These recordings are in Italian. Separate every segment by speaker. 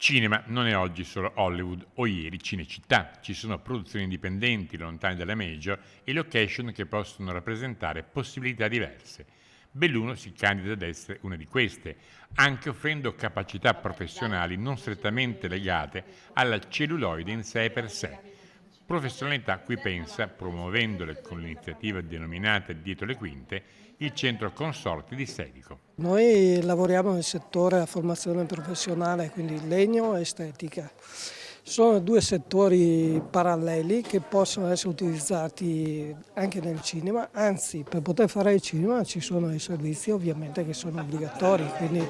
Speaker 1: Cinema non è oggi solo Hollywood o ieri Cinecittà, ci sono produzioni indipendenti lontane dalle major e location che possono rappresentare possibilità diverse. Belluno si candida ad essere una di queste, anche offrendo capacità professionali non strettamente legate alla celluloide in sé per sé. Professionalità a cui pensa, promuovendole con l'iniziativa denominata Dietro le Quinte, il Centro Consorti di Sedico.
Speaker 2: Noi lavoriamo nel settore della formazione professionale, quindi legno e estetica. Sono due settori paralleli che possono essere utilizzati anche nel cinema, anzi per poter fare il cinema ci sono i servizi ovviamente che sono obbligatori, quindi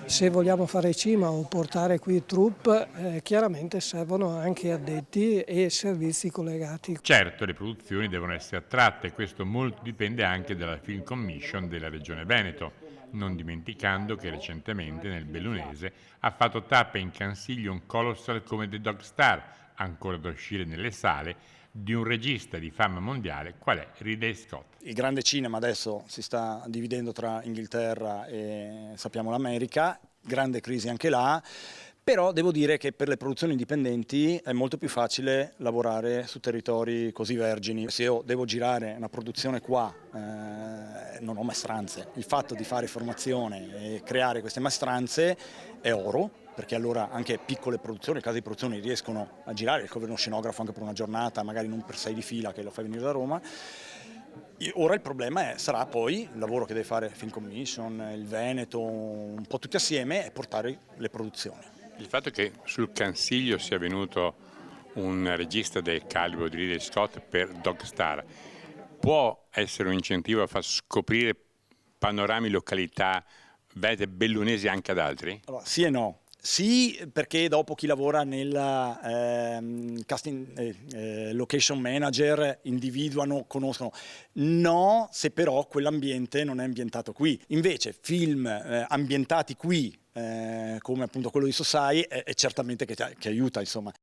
Speaker 2: se vogliamo fare il cinema o portare qui troupe chiaramente servono anche addetti e servizi collegati.
Speaker 1: Certo, le produzioni devono essere attratte e questo molto dipende anche dalla Film Commission della Regione Veneto, non dimenticando che recentemente nel Bellunese ha fatto tappa in Cansiglio un colossal come The Dog Star, ancora da uscire nelle sale, di un regista di fama mondiale qual è Ridley Scott.
Speaker 3: Il grande cinema adesso si sta dividendo tra Inghilterra e sappiamo l'America, grande crisi anche là. Però devo dire che per le produzioni indipendenti è molto più facile lavorare su territori così vergini. Se io devo girare una produzione qua, non ho maestranze. Il fatto di fare formazione e creare queste maestranze è oro, perché allora anche piccole produzioni, case di produzione riescono a girare, ricovere uno scenografo anche per una giornata, magari non per 6 di fila che lo fai venire da Roma. Ora il problema sarà poi il lavoro che deve fare Film Commission, il Veneto, un po' tutti assieme e portare le produzioni.
Speaker 1: Il fatto che sul Cansiglio sia venuto un regista del calibro di Ridley Scott per Dog Star può essere un incentivo a far scoprire panorami, località venete bellunesi anche ad altri?
Speaker 3: Allora, sì e no. Sì, perché dopo chi lavora nella location manager individuano, conoscono. No, se però quell'ambiente non è ambientato qui. Invece film ambientati qui, come appunto quello di Sosai, è certamente che aiuta, insomma.